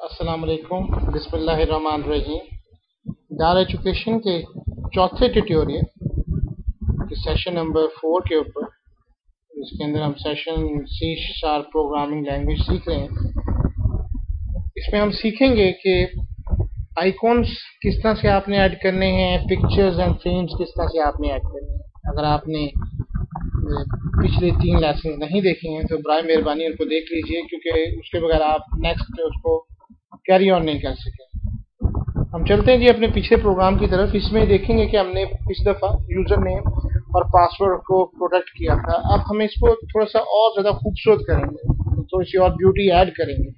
अस्सलाम वालेकुम, बिस्मिल्लाहिर्रहमानिर्रहीम। डार एजुकेशन के चौथे ट्यूटोरियल के सेशन नंबर 4 के ऊपर, जिसके अंदर हम session C sharp programming language सीख रहे हैं। इसमें हम सीखेंगे कि आइकॉन्स किस तरह से आपने ऐड करने हैं, पिक्चर्स एंड फ्रेम्स किस तरह से आपने ऐड करने हैं। अगर आपने पिछले 3 लेसन नहीं देखे हैं तो बराए मेहरबानी उनको देख लीजिए, क्योंकि उसके बगैर आप नेक्स्ट उसको कैरी ऑन नहीं कर सके। हम चलते हैं जी अपने पिछले प्रोग्राम की तरफ। इसमें देखेंगे कि हमने पिछली दफ़ा यूज़र नेम और पासवर्ड को प्रोटेक्ट किया था। अब हम इसको थोड़ा सा और ज़्यादा खूबसूरत करेंगे, थोड़ी सी और ब्यूटी ऐड करेंगे,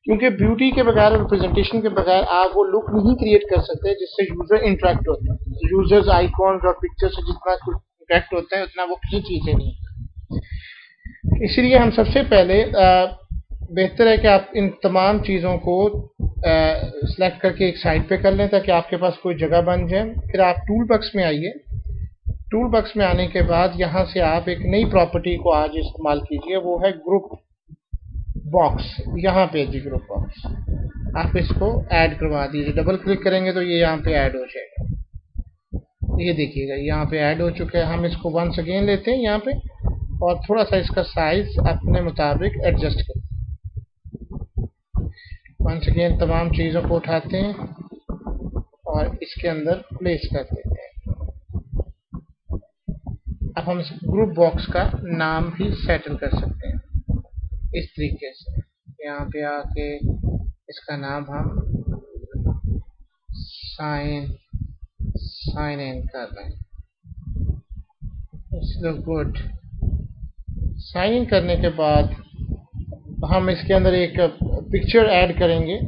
क्योंकि ब्यूटी के बगैर और प्रेजेंटेशन के बगैर आप वो लुक नहीं क्रिएट कर सकते जिससे यूज़र इंटरेक्ट होता है। यूज़र्स आइकॉन्स और पिक्चर से जितना इंटरेक्ट होता है उतना वो किसी चीज़ें नहीं। इसलिए हम सबसे पहले बेहतर है कि आप इन तमाम चीज़ों को सिलेक्ट करके एक साइड पे कर लें ताकि आपके पास कोई जगह बन जाए। फिर आप टूल बॉक्स में आइए। टूल बॉक्स में आने के बाद यहाँ से आप एक नई प्रॉपर्टी को आज इस्तेमाल कीजिए, वो है ग्रुप बॉक्स। यहाँ पे जी ग्रुप बॉक्स आप इसको ऐड करवा दीजिए। डबल क्लिक करेंगे तो ये यहाँ पे ऐड हो जाएगा। ये देखिएगा यहाँ पे ऐड हो चुका है। हम इसको वंस अगेन लेते हैं यहाँ पे और थोड़ा सा इसका साइज अपने मुताबिक एडजस्ट करते हैं। वंस अगेन तमाम चीज़ों को उठाते हैं और इसके अंदर प्लेस कर देते हैं। अब हम इस ग्रुप बॉक्स का नाम भी सेटल कर सकते हैं इस तरीके से। यहाँ पे आके इसका नाम हम साइन इन कर रहे हैं। It's look good. Sign in करने के बाद हम इसके अंदर एक पिक्चर ऐड करेंगे।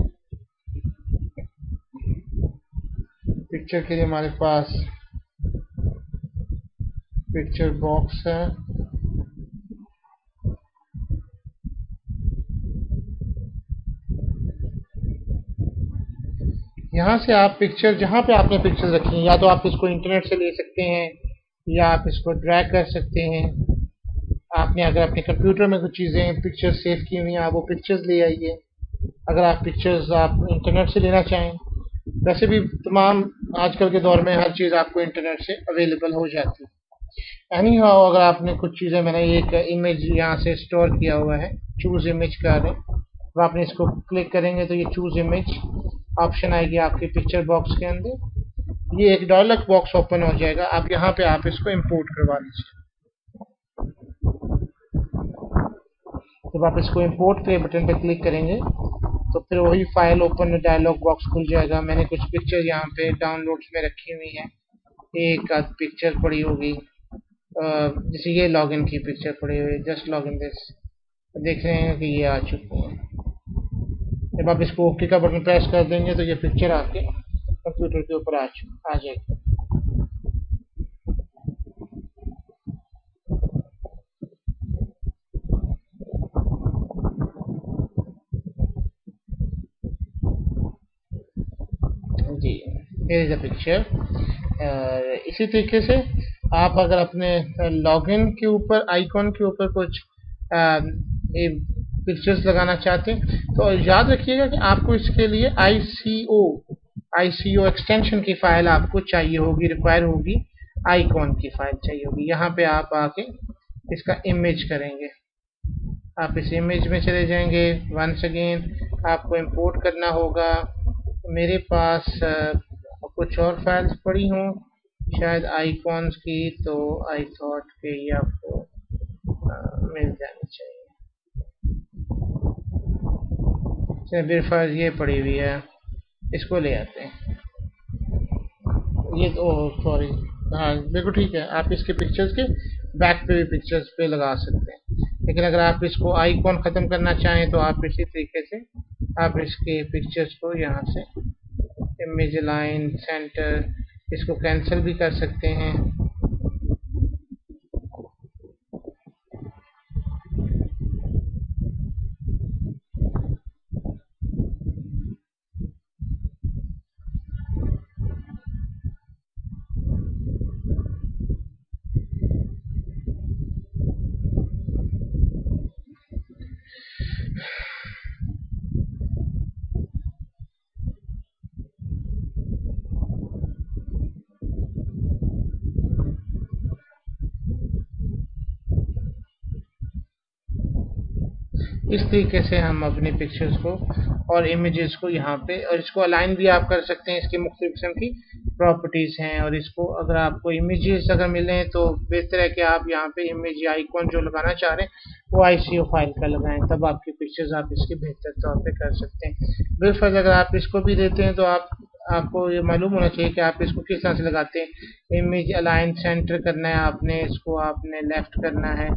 पिक्चर के लिए हमारे पास पिक्चर बॉक्स है। यहाँ से आप पिक्चर जहाँ पे आपने पिक्चर रखी हैं, या तो आप इसको इंटरनेट से ले सकते हैं या आप इसको ड्रैग कर सकते हैं। आपने अगर अपने कंप्यूटर में कुछ चीज़ें पिक्चर्स सेव की हुई हैं, आप वो पिक्चर्स ले आइए। अगर आप पिक्चर्स आप इंटरनेट से लेना चाहें, वैसे भी तमाम आजकल के दौर में हर चीज़ आपको इंटरनेट से अवेलेबल हो जाती है। एनी हाउ, अगर आपने कुछ चीज़ें, मैंने एक इमेज यहाँ से स्टोर किया हुआ है, चूज़ इमेज का है, तो आपने इसको क्लिक करेंगे तो ये चूज़ इमेज ऑप्शन आएगी आपके पिक्चर बॉक्स के अंदर। ये एक डायलॉग बॉक्स ओपन हो जाएगा। आप यहाँ पे आप इसको इंपोर्ट करवा लीजिए। जब आप इसको इंपोर्ट के बटन पे क्लिक करेंगे तो फिर वही फाइल ओपन डायलॉग बॉक्स खुल जाएगा। मैंने कुछ पिक्चर यहाँ पे डाउनलोड्स में रखी हुई हैं। एक आध पिक्चर पड़ी होगी, जैसे ये लॉगिन की पिक्चर पड़ी हुई है, जस्ट लॉगिन दिस। देख रहे हैं कि ये आ चुकी है। जब आप इसको ओके का बटन प्रेस कर देंगे तो ये पिक्चर आपके कंप्यूटर के ऊपर आ जाएगी। जी, here is a पिक्चर। इसी तरीके से आप अगर अपने लॉगिन के ऊपर, आइकॉन के ऊपर कुछ पिक्चर्स लगाना चाहते हैं तो याद रखिएगा कि आपको इसके लिए ICO एक्सटेंशन की फाइल आपको चाहिए होगी, रिक्वायर होगी। आइकॉन की फाइल चाहिए होगी। यहाँ पे आप आके इसका इमेज करेंगे। आप इस इमेज में चले जाएंगे। वंस अगेन आपको इंपोर्ट करना होगा। मेरे पास कुछ और फाइल्स पड़ी हों शायद आइकॉन्स की, तो आई थॉट कि ये आपको मिल जानी चाहिए। मेरे पास ये पड़ी हुई है, इसको ले आते हैं। ये तो सॉरी, हाँ बिल्कुल ठीक है। आप इसके पिक्चर्स के बैक पे भी पिक्चर्स पे लगा सकते हैं, लेकिन अगर आप इसको आइकॉन ख़त्म करना चाहें तो आप इसी तरीके से आप इसके पिक्चर्स को यहाँ से इमेज लाइन सेंटर, इसको कैंसिल भी कर सकते हैं। इस तरीके से हम अपने पिक्चर्स को और इमेजेस को यहाँ पे, और इसको अलाइन भी आप कर सकते हैं। इसकी मुख्तलिफ किस्म की प्रॉपर्टीज़ हैं, और इसको अगर आपको इमेजेस अगर मिले तो बेहतर है कि आप यहाँ पे इमेज या आइकॉन जो लगाना चाह रहे हैं वो ICO फाइल का लगाएं, तब आपकी पिक्चर्स आप इसकी बेहतर तौर पे कर सकते हैं। बिलफर्ज अगर आप इसको भी देते हैं तो आपको ये मालूम होना चाहिए कि आप इसको किस तरह से लगाते हैं। इमेज अलाइन सेंटर करना है आपने, इसको आपने लेफ्ट करना है,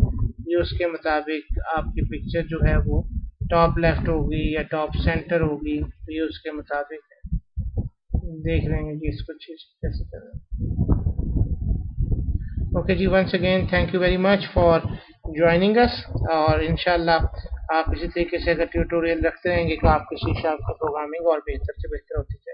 ये उसके मुताबिक आपकी पिक्चर जो है वो टॉप लेफ्ट होगी या टॉप सेंटर होगी, तो ये उसके मुताबिक देख लेंगे कि इसको चीज कैसे करना। ओके जी, once again thank you very much for joining us, और इंशाल्लाह आप इसी तरीके से अगर ट्यूटोरियल रखते रहेंगे तो आपकी शिक्षा, आपकी प्रोग्रामिंग और बेहतर से बेहतर होती है।